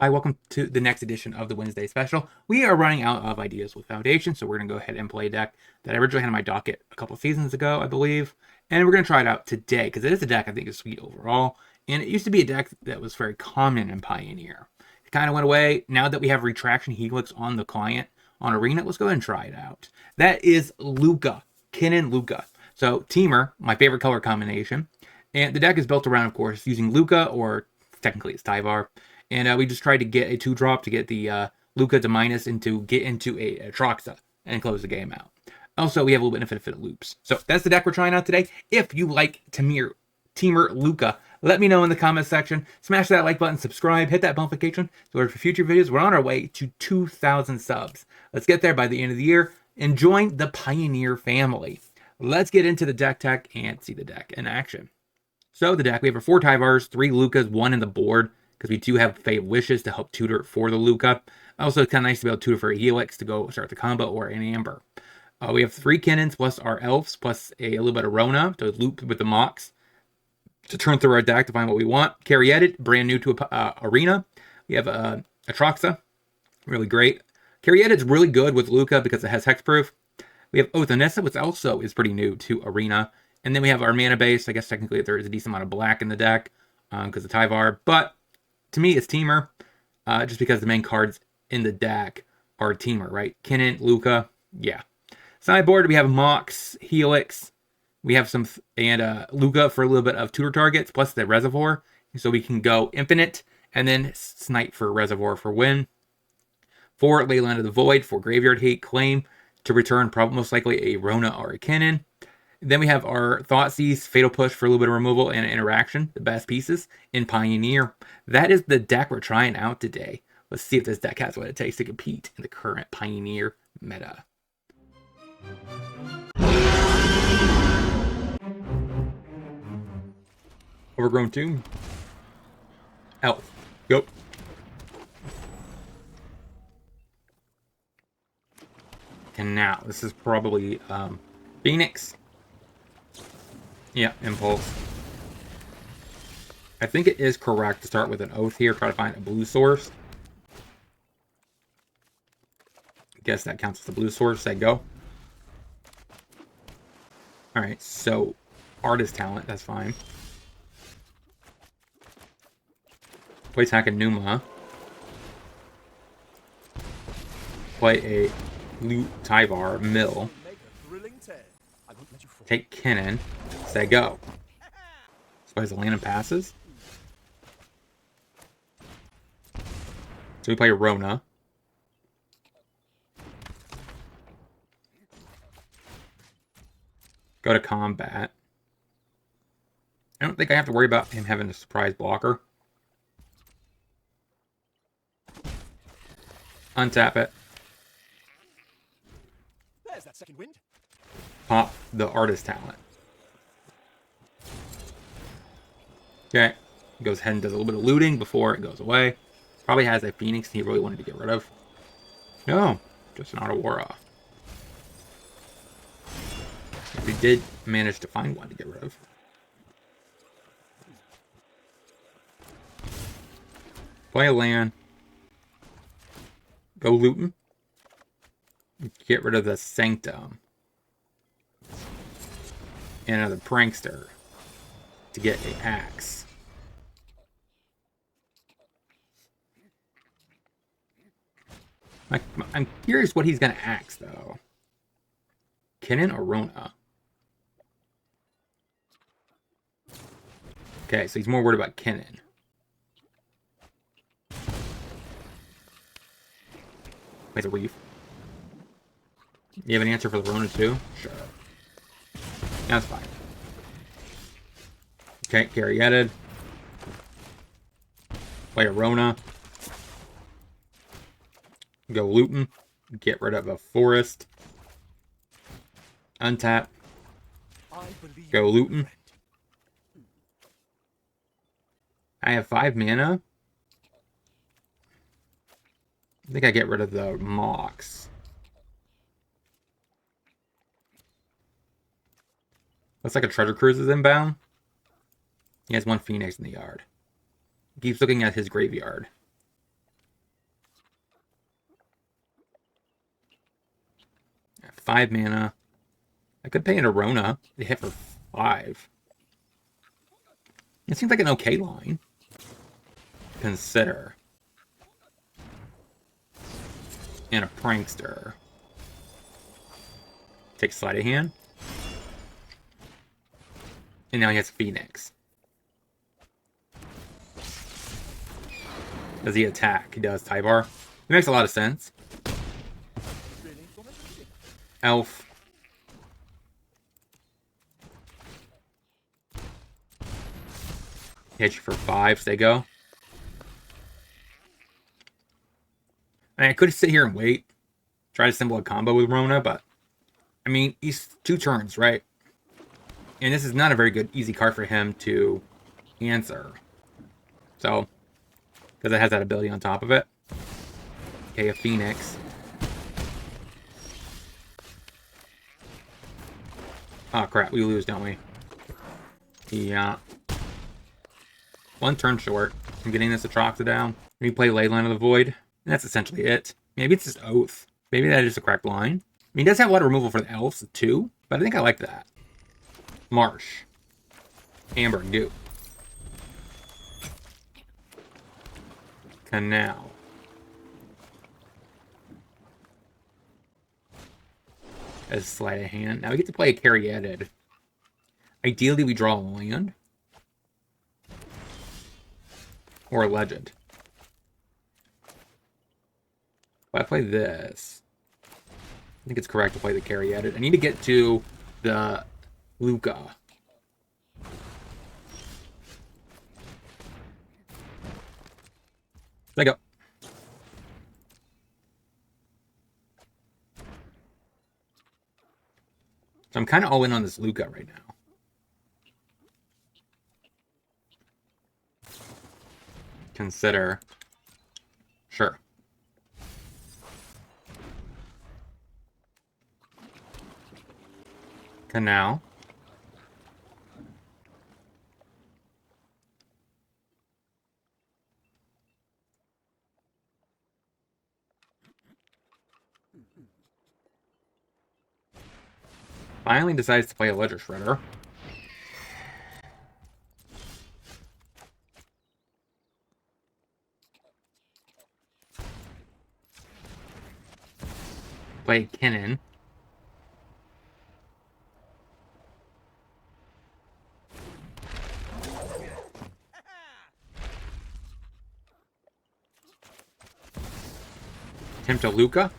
Hi, welcome to the next edition of the Wednesday special. We are running out of ideas with Foundation, so we're going to go ahead and play a deck that I originally had on my docket a couple seasons ago, I believe. And we're going to try it out today, because it is a deck I think is sweet overall. And it used to be a deck that was very common in Pioneer. It kind of went away. Now that we have Retraction Helix on the client, on Arena, let's go ahead and try it out. That is Lukka, Lukka. So Temur, my favorite color combination. And the deck is built around, of course, using Lukka, or technically it's Tyvar. And we just tried to get a 2-drop to get the Lukka to minus and to get into a Troxa and close the game out. Also, we have a little bit of infinite loops. So that's the deck we're trying out today. If you like Temur Lukka, let me know in the comment section. Smash that like button, subscribe, hit that notification so for future videos. We're on our way to 2,000 subs. Let's get there by the end of the year and join the Pioneer family. Let's get into the deck tech and see the deck in action. So the deck, we have 4 Tyvars, 3 Lukkas, 1 in the board, because we do have Fate Wishes to help tutor for the Lukka. Also, it's kind of nice to be able to tutor for a Helix to go start the combo, or an Amber. We have 3 Cannons plus our Elves, plus a little bit of Rona to loop with the Mox to turn through our deck to find what we want. Carry brand new to Arena. We have Atroxa, really great. Carry is really good with Lukka because it has Hexproof. We have Othanessa, which also is pretty new to Arena. And then we have our mana base. I guess technically there is a decent amount of black in the deck because of Tyvar. But to me, it's Temur, just because the main cards in the deck are Temur, right? Kinnan, Lukka, yeah. Sideboard, we have Mox, Helix, we have some, and Lukka for a little bit of tutor targets, plus the Reservoir, so we can go Infinite, and then Snipe for Reservoir for win. 4 Leyland of the Void for Graveyard Hate, Claim to return probably most likely a Rona or a Kinnan. Then we have our Thoughtseize, Fatal Push for a little bit of removal and interaction, the best pieces in Pioneer. That is the deck we're trying out today. Let's see if this deck has what it takes to compete in the current Pioneer meta. Overgrown Tomb. Elf. Go. And now, this is probably Phoenix. Yeah, Impulse. I think it is correct to start with an Oath here, try to find a blue source. I guess that counts as the blue source. Say go. Alright, so Artist Talent, that's fine. Play Takanuma. Play a Loot Tyvar, Mill. Take Kinnan. Say go. So plays the land and passes. So we play Rona. Go to combat. I don't think I have to worry about him having a surprise blocker. Untap it. There's that second wind. Pop the Artist Talent. Okay. Goes ahead and does a little bit of looting before it goes away. Probably has a Phoenix he really wanted to get rid of. No, just an Aurora. If he did manage to find one to get rid of. Play a land. Go looting. Get rid of the Sanctum. And another Prankster to get an Axe. I'm curious what he's going to Axe, though. Kinnan or Rona? Okay, so he's more worried about Kinnan. Plays a Reef. You have an answer for the Rona, too? Sure. That's fine. Okay, carry headed. Play a Rona. Go looting. Get rid of a forest. Untap. Go looting. I have 5 mana. I think I get rid of the Mox. Looks like a treasure cruise is inbound. He has 1 Phoenix in the yard. He keeps looking at his graveyard. 5 mana. I could pay in a Rona to hit for 5. It seems like an okay line. Consider. And a Prankster. Take Sleight of Hand. And now he has Phoenix. Does he attack? He does. Tybar. It makes a lot of sense. Elf. Hit you for 5, so they go. I mean, I could sit here and wait. Try to assemble a combo with Rona, but... I mean, he's 2 turns, right? And this is not a very good, easy card for him to answer. So, because it has that ability on top of it. Okay, a Phoenix. Oh, crap. We lose, don't we? Yeah. 1 turn short from getting this Atraxa down. We play Leyline of the Void. And that's essentially it. Maybe it's just Oath. Maybe that is a correct line. I mean, it does have a lot of removal for the elves, too. But I think I like that. Marsh. Amber and Goo. Canal. As Sleight of Hand. Now we get to play a Caryatid. Ideally, we draw a land. Or a Legend. If I play this, I think it's correct to play the Caryatid. I need to get to the Lukka. There you go. So I'm kind of all in on this Lukka right now. Consider. Sure. Canal. Finally decides to play a Ledger Shredder. Play Kennen. Attempt a Lukka.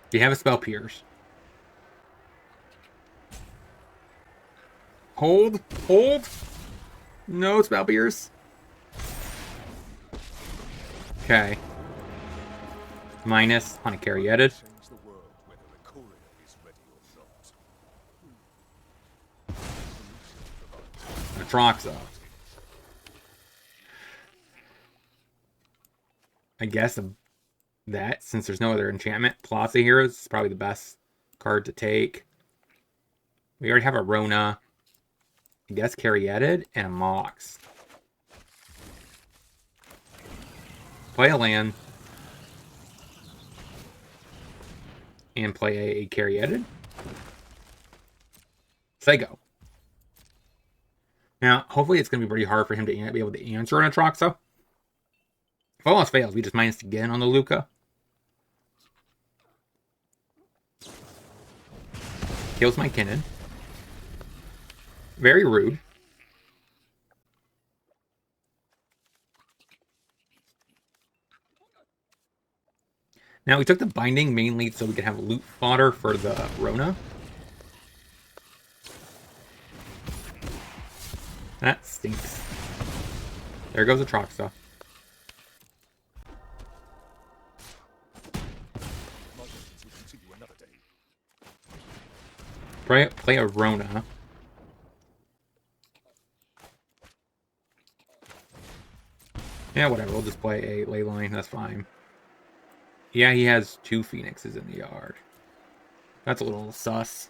Do you have a Spell Pierce? Hold. Hold. No Spell Pierce. Okay. Minus on a Caryatid. Atraxa. I guess that, since there's no other enchantment, Plaza Heroes is probably the best card to take. We already have a Rona. I guess Caryatid and a Mox. Play a land. And play a Caryatid. Sego. Now, hopefully it's going to be pretty hard for him to be able to answer an Atraxa. If all else fails, we just minus again on the Lukka. Kills my Kennen. Very rude. Now, we took the Binding mainly so we could have loot fodder for the Rona. That stinks. There goes Atraxa. Play a Rona. Yeah, whatever. We'll just play a Leyline. That's fine. Yeah, he has 2 Phoenixes in the yard. That's a little sus.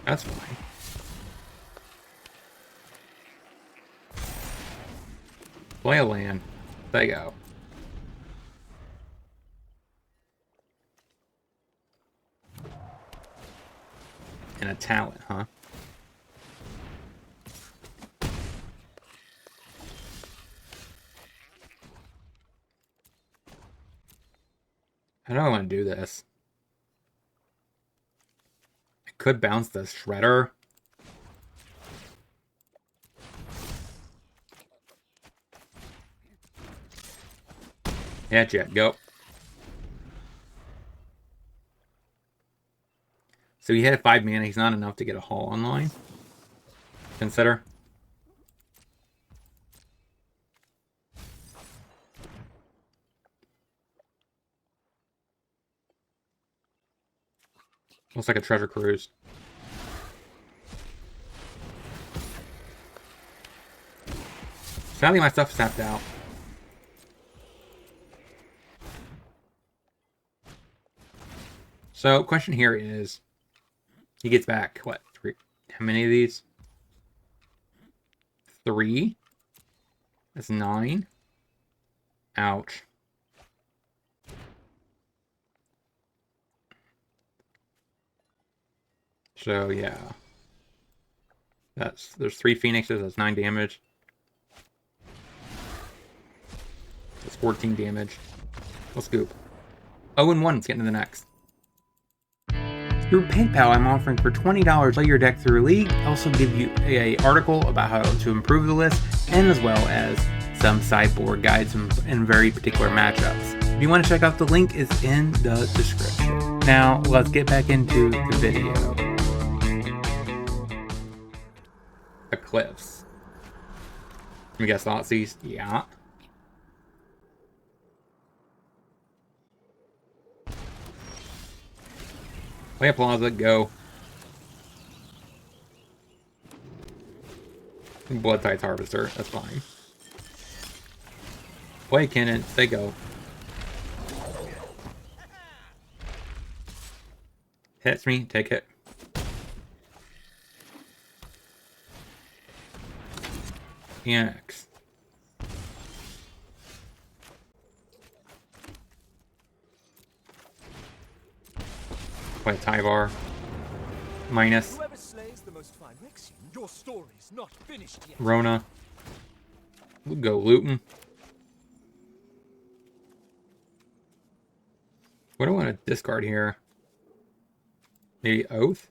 That's fine. Play a land. There you go. And a talent, huh? How do I want to do this? I could bounce the Shredder. Yeah, Jet, go. So he had 5 mana. He's not enough to get a haul online. Consider. Looks like a treasure cruise. Sadly, my stuff sapped out. So, question here is, he gets back, what, 3? How many of these? 3? That's 9. Ouch. So, yeah. There's 3 Phoenixes, that's 9 damage. That's 14 damage. Let's scoop. 0-1, let's get into the next. Through PayPal, I'm offering for $20 play your deck through League. I also give you an article about how to improve the list, and as well as some sideboard guides in very particular matchups. If you want to check out, the link is in the description. Now, let's get back into the video. Eclipse. Let me guess, Thoughtseize? Yeah. Play a Plaza, go. Blood Tides Harvester, that's fine. Play Cannon, they go. Hits me, take it. EX. Play Tyvar. Minus. Whoever slays the most Phyrexian, your story's not finished yet. Rona. We'll go Luton. What do I want to discard here? Maybe Oath?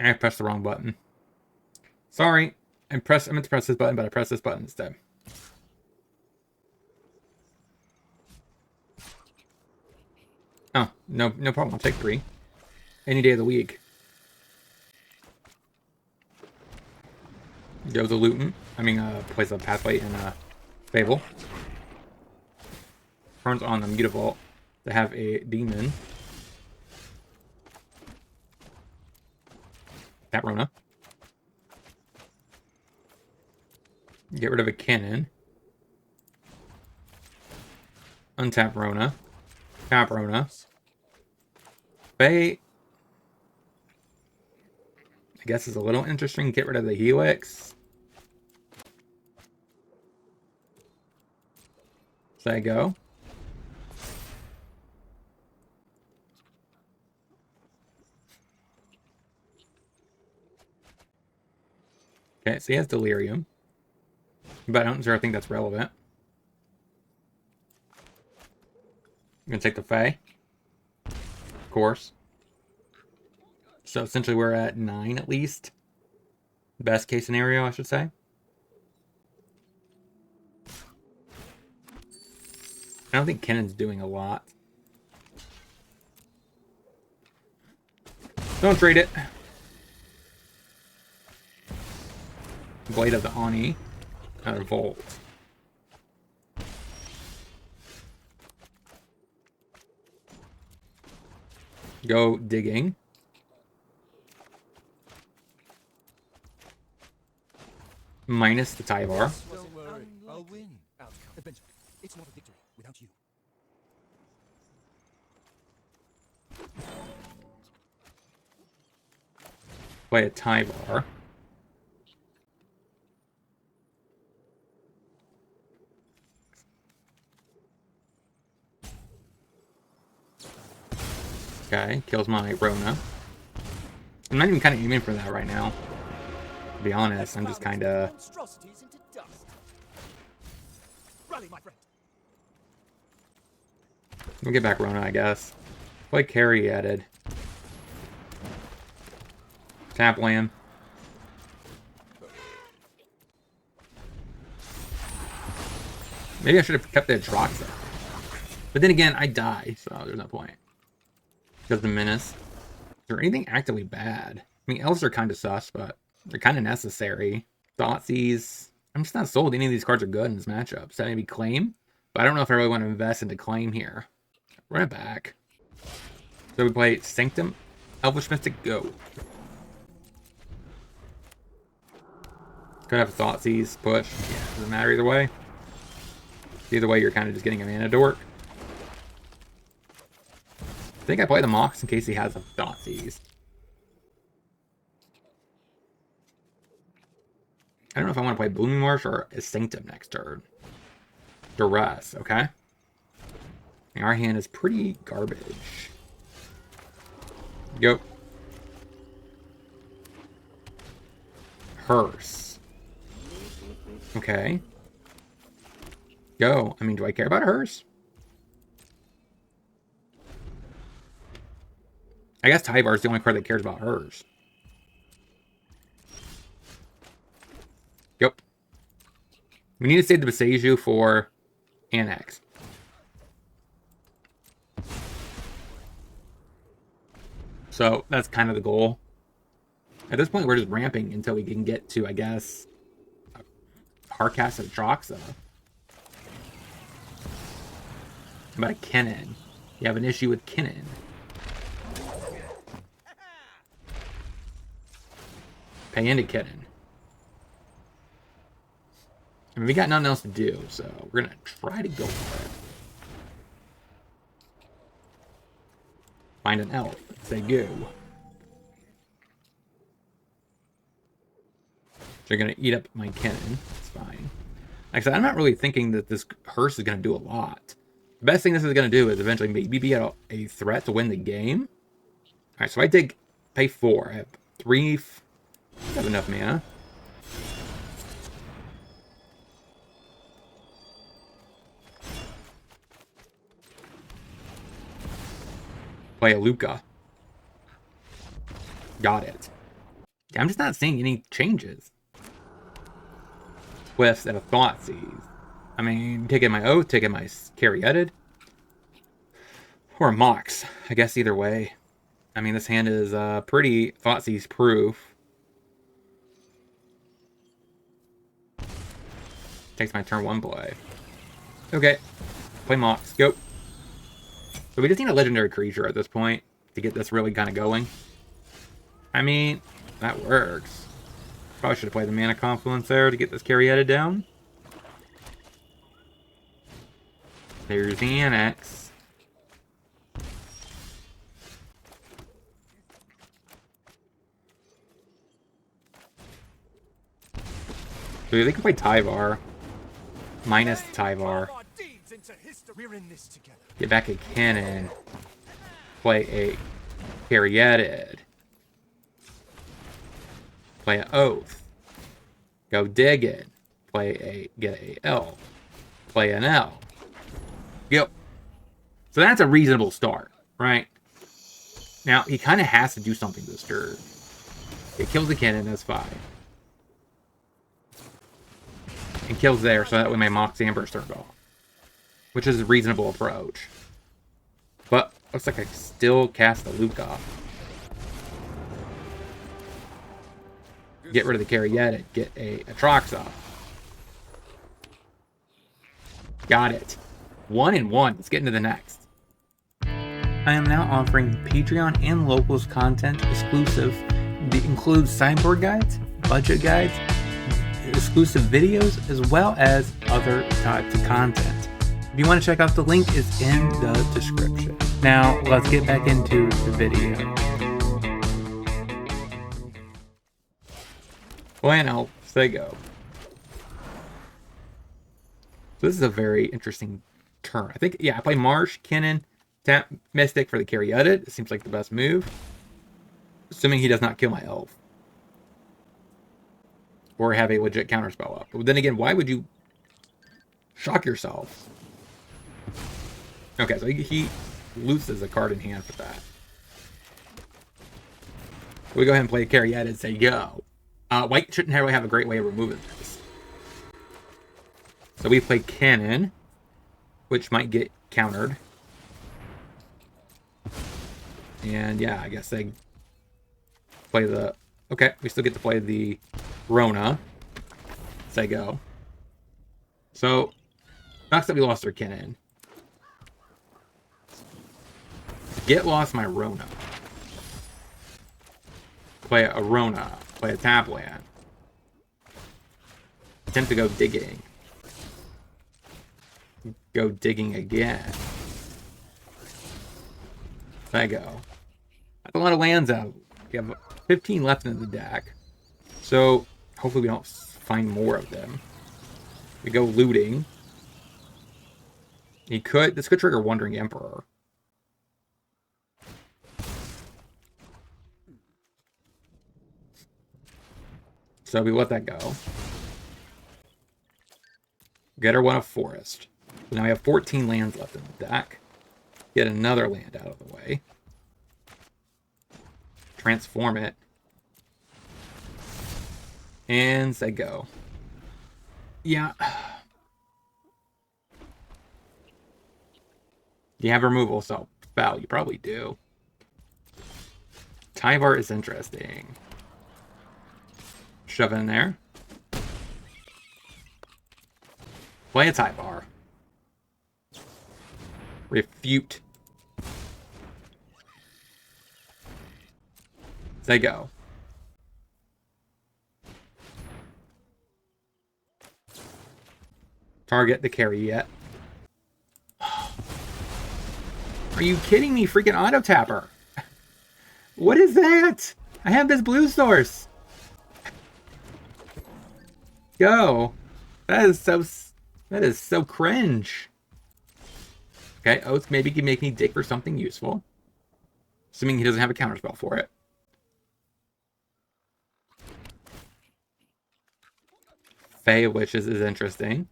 I pressed the wrong button. Sorry. I meant to press this button, but I pressed this button instead. Oh, no problem. I'll take 3. Any day of the week. Go to Luton. I mean, plays a Pathway and Fable. Turns on the Mutavault to have a demon. Tap Rona. Get rid of a cannon. Untap Rona. Tap Rona. Faye. I guess is a little interesting. Get rid of the Helix. Say go. Okay, so he has Delirium. But I don't necessarily think that's relevant. I'm going to take the Fae. Of course. So essentially we're at 9 at least. Best case scenario, I should say. I don't think Kennon's doing a lot. Don't trade it. Blade of the Ani. Another Volt. Go digging. Minus the Tyvar. Don't worry, I'll win. Outcome. Adventure. It's not a victory without you. Play a Tyvar. Okay, kills my Rona. I'm not even kind of aiming for that right now. To be honest, I'm just kind of... Monstrosities into dust. Rally, my friend. We'll get back Rona, I guess. Play carry added. Tap land. Maybe I should have kept the Atroxa. But then again, I die, so there's no point. Because the Menace. Is there anything actively bad? I mean, elves are kind of sus, but they're kind of necessary. Thoughtseize. I'm just not sold. Any of these cards are good in this matchup. So maybe Claim? But I don't know if I really want to invest into Claim here. Run it back. So we play Sanctum, Elvish Mystic, go. Could have Thoughtseize, push. Yeah, doesn't matter either way. Either way, you're kind of just getting a mana dork. I think I play the Mox in case he has a Thoughtseize. I don't know if I want to play Blooming Marsh or a Sanctum next turn. Duress, okay? And our hand is pretty garbage. Go. Hearse. Okay. Go. I mean, do I care about Hearse? I guess Tyvar is the only card that cares about Hearse. Yep. We need to save the Beseiju for Annex. So that's kind of the goal. At this point, we're just ramping until we can get to, I guess, Hardcast and Atroxa. How about a Kennen? You have an issue with Kennen. Pay into Kennen. I mean, we got nothing else to do, so we're going to try to go for it. Find an elf. Say go. They're going to eat up my Kennen. That's fine. Like I said, I'm not really thinking that this Hearse is going to do a lot. The best thing this is going to do is eventually maybe be a threat to win the game. Alright, so I pay 4. I have 3... I have enough mana. Play a Lukka. Got it. Yeah, I'm just not seeing any changes. Twists and a Thoughtseize. I mean, taking my Oath, taking my Caryatid. Or a Mox. I guess either way. I mean, this hand is pretty Thoughtseize proof. Takes my turn 1 play. Okay. Play Mox. Go. So we just need a legendary creature at this point to get this really kind of going. I mean, that works. Probably should have played the Mana Confluence there to get this Caryatid down. There's the Annex. So they can play Tyvar. Minus Tyvar. Get back a Kennen. Play a Caryatid. Play an Oath. Go dig it. Get a elf. Play an elf. Yep. So that's a reasonable start, right? Now, he kind of has to do something this turn. It kills the Kennen, that's fine. And kills there, so that way my Mox Amber's turned off. Which is a reasonable approach. But, looks like I still cast the Lukka. Get rid of the Caryatid. Get a Atroxa. Got it. 1 and 1. Let's get into the next. I am now offering Patreon and Locals content exclusive. It includes sideboard guides, budget guides, exclusive videos, as well as other types of content. If you want to check out the link, is in the description. Now, let's get back into the video. Plan out. Say go. So this is a very interesting turn. I think, yeah, I play Marsh, Kinnan, tap Mystic for the carry edit. It seems like the best move. Assuming he does not kill my elf. Or have a legit counterspell up. But then again, why would you shock yourself? Okay, so he loses a card in hand for that. We go ahead and play a carry edit and say go. White shouldn't really have a great way of removing this. So we play Cannon, which might get countered. And yeah, I guess they play the... Okay, we still get to play the Rona. Say go. So, sucks that we lost our Cannon. Get lost my Rona. Play a Rona. Play a tap land. Attempt to go digging. Go digging again. There you go. That's a lot of lands out. We have 15 left in the deck. So, hopefully we don't find more of them. We go looting. This could trigger Wandering Emperor. So we let that go. Get her one of Forest. So now we have 14 lands left in the deck. Get another land out of the way. Transform it. And say go. Yeah. Do you have removal spell? You probably do. Tyvar is interesting. Shove it in there. Play a Tyvar. Refute. Say go. Target the carry yet. Are you kidding me? Freaking auto tapper. What is that? I have this blue source. Go. That is so cringe. Okay, Oath maybe can make me dig for something useful. Assuming he doesn't have a counterspell for it. Fey Wishes is interesting.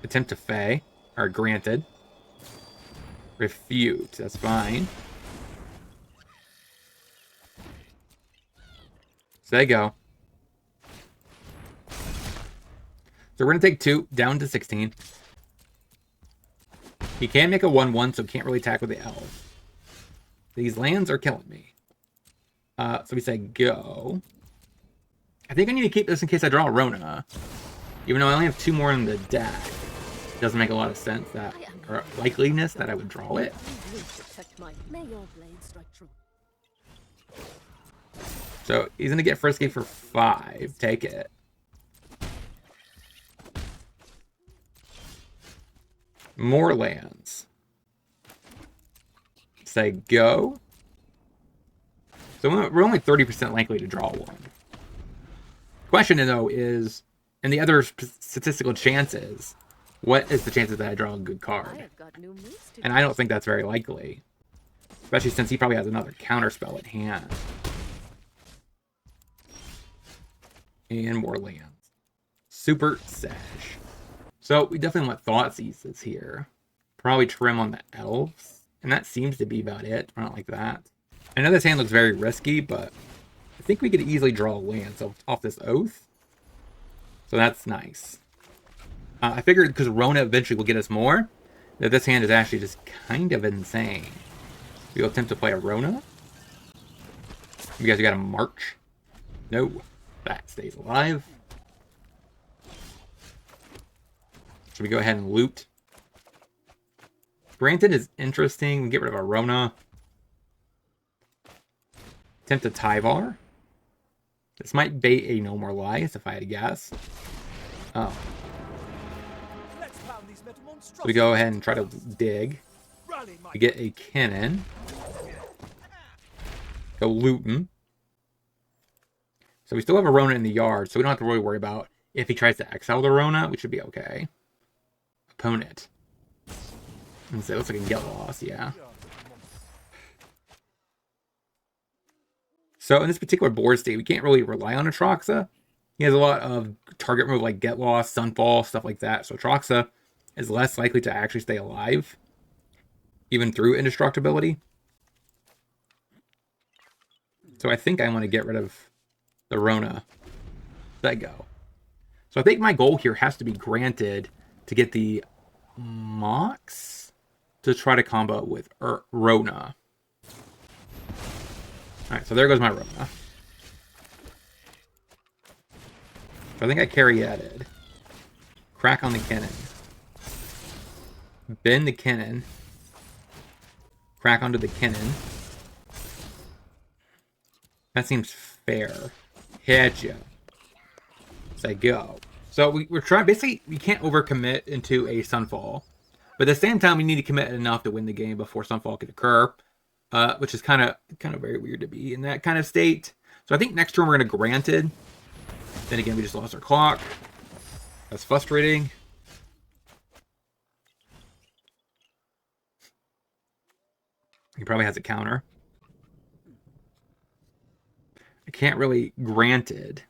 Attempt to Fey. Or granted. Refute. That's fine. So there you go. So we're going to take 2 down to 16. He can make a 1-1, so can't really attack with the elf. These lands are killing me. So we say go. I think I need to keep this in case I draw a Rona. Even though I only have 2 more in the deck. It doesn't make a lot of sense that, or likeliness that I would draw it. So he's going to get frisky for 5. Take it. More lands. Say go. So we're only 30% likely to draw one. Question though is, and the other statistical chances, what is the chances that I draw a good card? And I don't think that's very likely. Especially since he probably has another counterspell at hand. And more lands. Super Sash. So we definitely want Thoughtseizes here. Probably trim on the elves. And that seems to be about it. I don't like that. I know this hand looks very risky, but I think we could easily draw a land off this Oath. So that's nice. I figured because Rona eventually will get us more, that this hand is actually just kind of insane. We'll attempt to play a Rona. You guys got a March? No. That stays alive. So we go ahead and loot. Granted is interesting. We get rid of our Rona. Attempt a Tyvar. This might bait a No More Lies if I had to guess. Oh. So we go ahead and try to dig. We get a cannon. Go looting. So we still have a Rona in the yard, so we don't have to really worry about if he tries to exile the Rona, we should be okay. Opponent. And so it looks like a get lost, yeah. So in this particular board state, we can't really rely on Atraxa. He has a lot of target move like Get Lost, Sunfall, stuff like that. So Atraxa is less likely to actually stay alive, even through indestructibility. So I think I want to get rid of the Rona. Let go. So I think my goal here has to be granted to get the Mox to try to combo with Rona. Alright, so there goes my Rona. So I think I carry-added. Crack on the cannon. Bend the cannon. Crack onto the cannon. That seems fair. Hit ya. Say go. So we're trying, basically, we can't overcommit into a Sunfall. But at the same time, we need to commit enough to win the game before Sunfall could occur. Which is kind of very weird to be in that kind of state. So I think next turn we're going to Granted. Then again, we just lost our clock. That's frustrating. He probably has a counter. I can't really Granted.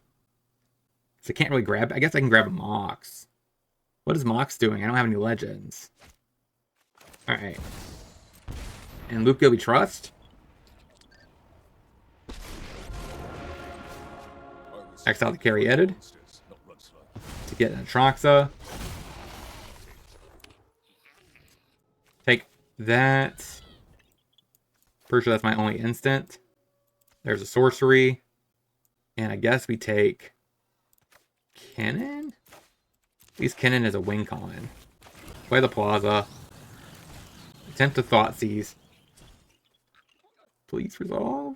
So I can't really grab. I guess I can grab a Mox. What is Mox doing? I don't have any legends. Alright. And Lukka we trust. Exile the carry-added. To get an Atraxa. Take that. Pretty sure that's my only instant. There's a sorcery. And I guess we take Cannon? At least Cannon is a win con. Play the Plaza. Attempt to Thoughtseize. Please resolve.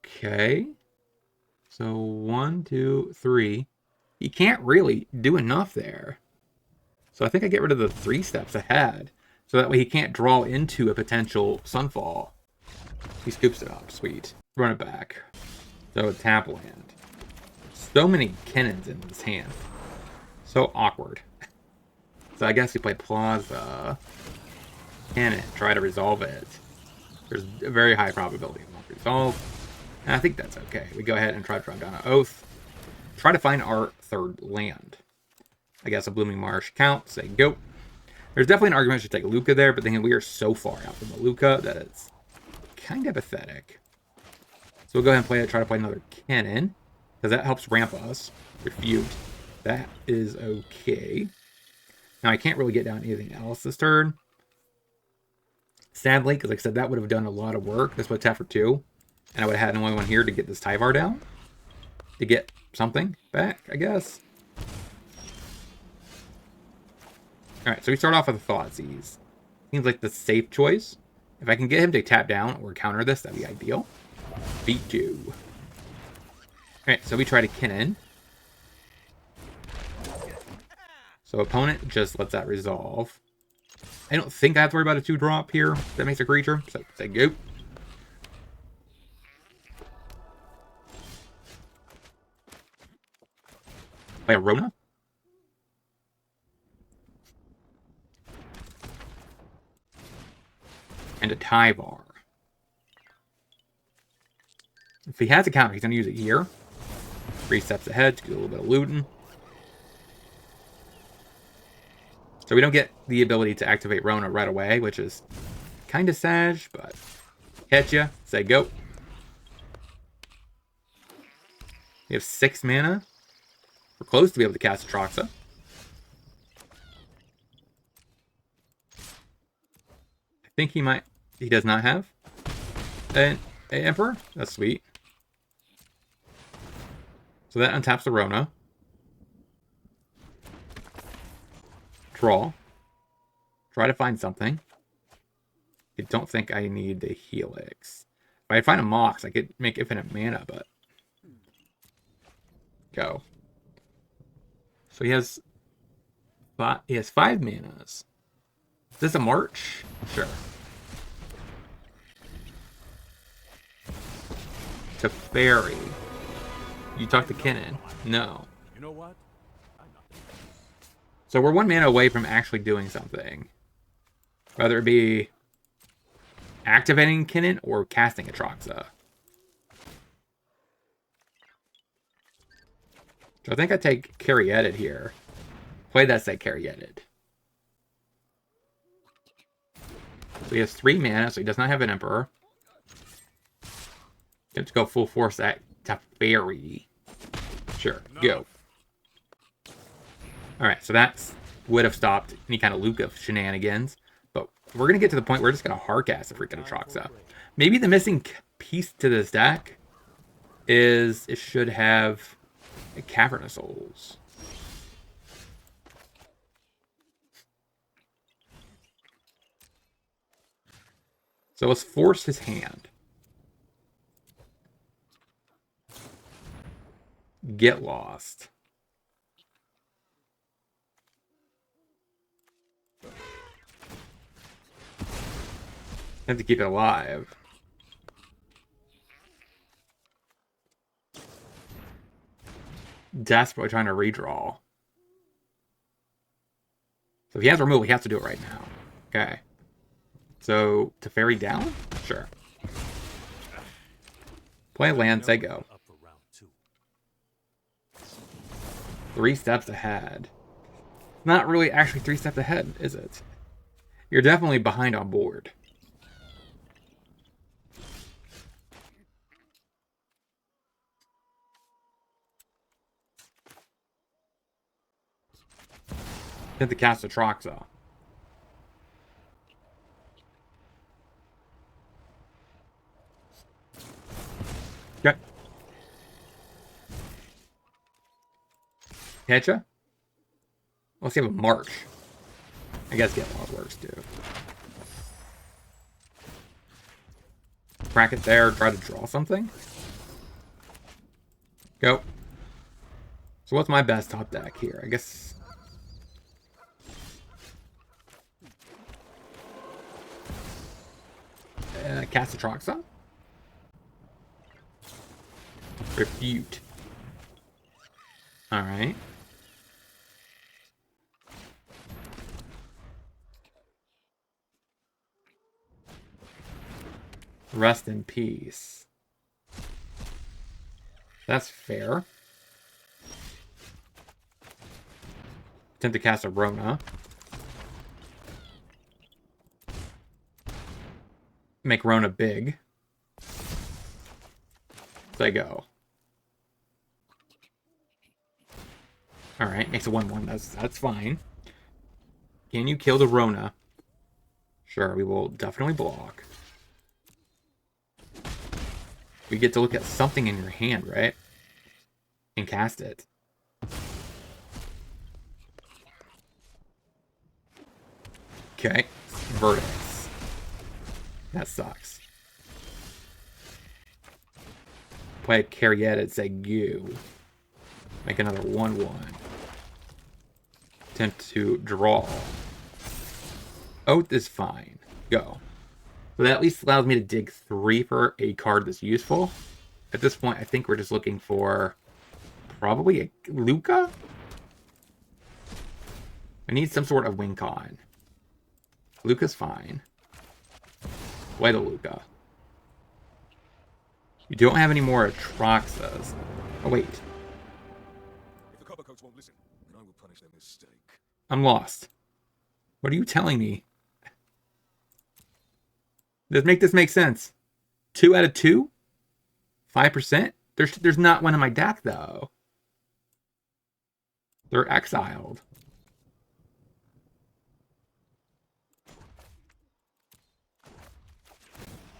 Okay. So 1, 2, 3. He can't really do enough there. So I think I get rid of the 3 steps ahead. So that way he can't draw into a potential Sunfall. He scoops it up. Sweet. Run it back. So tap land. So many Cannons in his hand. So awkward. So I guess we play Plaza. Cannon. Try to resolve it. There's a very high probability it won't resolve. And I think that's okay. We go ahead and try to drop down an Oath. Try to find our 3rd land. I guess a Blooming Marsh counts. Say go. There's definitely an argument to take Lukka there, but then we are so far out from the Lukka that it's kind of pathetic. So we'll go ahead and play it. Try to play another Cannon. Because that helps ramp us. Refute. That is okay. Now I can't really get down anything else this turn. Sadly, because like I said, that would have done a lot of work. This would tap for 2. And I would have had only one here to get this Tyvar down. To get something back, I guess. Alright, so we start off with a Thoughtseize. Seems like the safe choice. If I can get him to tap down or counter this, that'd be ideal. Beat 2. Alright, so we try to Cannon. So opponent just lets that resolve. I don't think I have to worry about a 2-drop here. That makes a creature. So say go. Play a Rona. And a Tyvar. If he has a counter, he's going to use it here. 3 steps ahead to do a little bit of looting. So we don't get the ability to activate Rona right away, which is kind of sad, but catch ya, say go. We have 6 mana. We're close to be able to cast Atraxa. I think he might. He does not have an Emperor. That's sweet. So that untaps the Rona. Draw. Try to find something. I don't think I need the Helix. If I find a Mox, I could make infinite mana, but... Go. So he has 5 manas. Is this a March? Sure. To Fairy. You talked to Kennen. No. You know what? I'm not. So we're 1 mana away from actually doing something. Whether it be activating Kennen or casting Atraxa. So I think I take Carry Edit here. Play that say Carry Edit. So he has 3 mana, so he does not have an Emperor. Let's go full force at Teferi. Sure, go. Alright, so that would have stopped any kind of Lukka shenanigans. But we're going to get to the point where we're just going to hardcast a freaking Atraxa. Maybe the missing piece to this deck is it should have a Cavern of Souls. So let's force his hand. Get lost. Have to keep it alive. Desperately trying to redraw. So if he has removal, he has to do it right now. Okay. So, Teferi down? Sure. Play land, say go. 3 steps ahead. Not really actually 3 steps ahead, is it? You're definitely behind on board. Hit the cast Atraxa. Okay. Hitcha? Let's give a March. I guess get lost works too. Crack it there, try to draw something. Go. So what's my best top deck here? I guess... cast Atraxa? Refute. Alright. Rest in peace. That's fair. Attempt to cast a Rona. Make Rona big. They go. Alright, makes a 1-1. That's fine. Can you kill the Rona? Sure, we will definitely block. We get to look at something in your hand, right? And cast it. Okay. Verdicts. That sucks. Play a Carry Edit, say goo. Make another 1-1. Attempt to draw. Oath is fine. Go. So that at least allows me to dig 3 for a card that's useful. At this point, I think we're just looking for probably a Lukka? I need some sort of win con. Lukka's fine. Play the Lukka. You don't have any more Atraxas. Oh, wait. If the copper coats won't listen, then I will punish their mistake. I'm lost. What are you telling me? Does make this make sense? 2 out of 2? 5%? There's not one in my deck, though. They're exiled.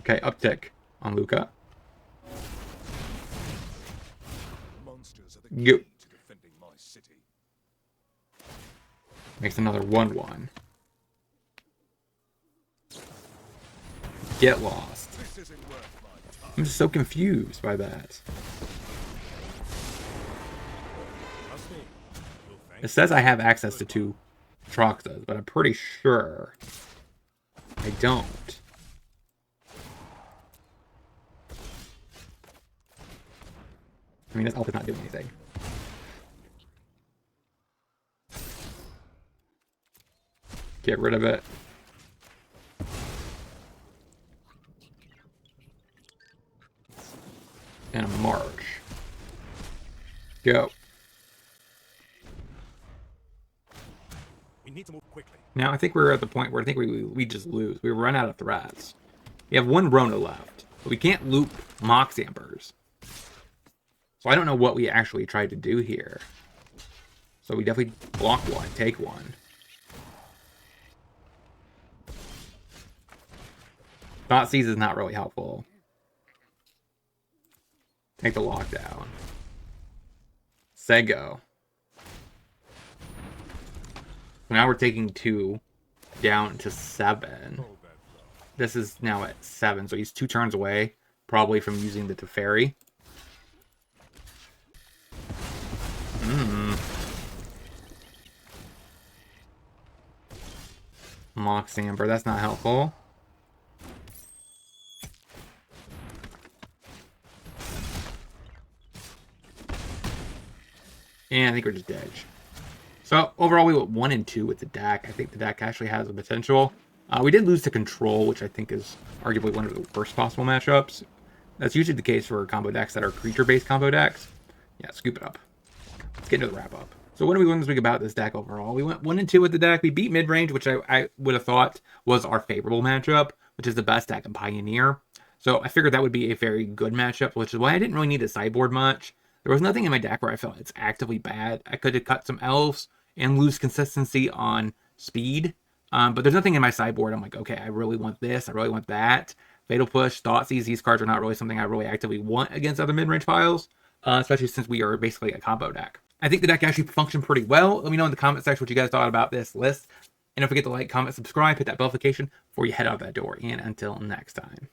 Okay, uptick on Lukka. Monsters are the Go. key to defending my city. Makes another 1-1. Get lost. This isn't worth my time. I'm just so confused by that. Trust me. You'll thank It says I have access to 2 Atraxas, but I'm pretty sure I don't. I mean, this elf is not doing anything. Get rid of it. And a march. Go. We need to move quickly. Now I think we're at the point where I think we just lose. We run out of threats. We have one Rona left, but we can't loop Mox Ambers. So I don't know what we actually tried to do here. So we definitely block one, take one. Thoughtseize is not really helpful. Take the lockdown. Sego. So now we're taking 2 down to 7. This is now at 7, so he's 2 turns away, probably from using the Teferi. Mox Amber, that's not helpful. And I think we're just edge. So overall, we went 1 and 2 with the deck. I think the deck actually has the potential. We did lose to Control, which I think is arguably one of the worst possible matchups. That's usually the case for combo decks that are creature-based combo decks. Yeah, scoop it up. Let's get into the wrap-up. So what do we learn this week about this deck overall? We went 1 and 2 with the deck. We beat mid-range, which I would have thought was our favorable matchup, which is the best deck in Pioneer. So I figured that would be a very good matchup, which is why I didn't really need to sideboard much. There was nothing in my deck where I felt it's actively bad. I could have cut some elves and lose consistency on speed. But there's nothing in my sideboard. I'm like, okay, I really want this. I really want that. Fatal Push, Thoughtseize, these cards are not really something I really actively want against other mid-range piles, especially since we are basically a combo deck. I think the deck actually functioned pretty well. Let me know in the comment section what you guys thought about this list. And don't forget to like, comment, subscribe, hit that bell notification before you head out that door. And until next time.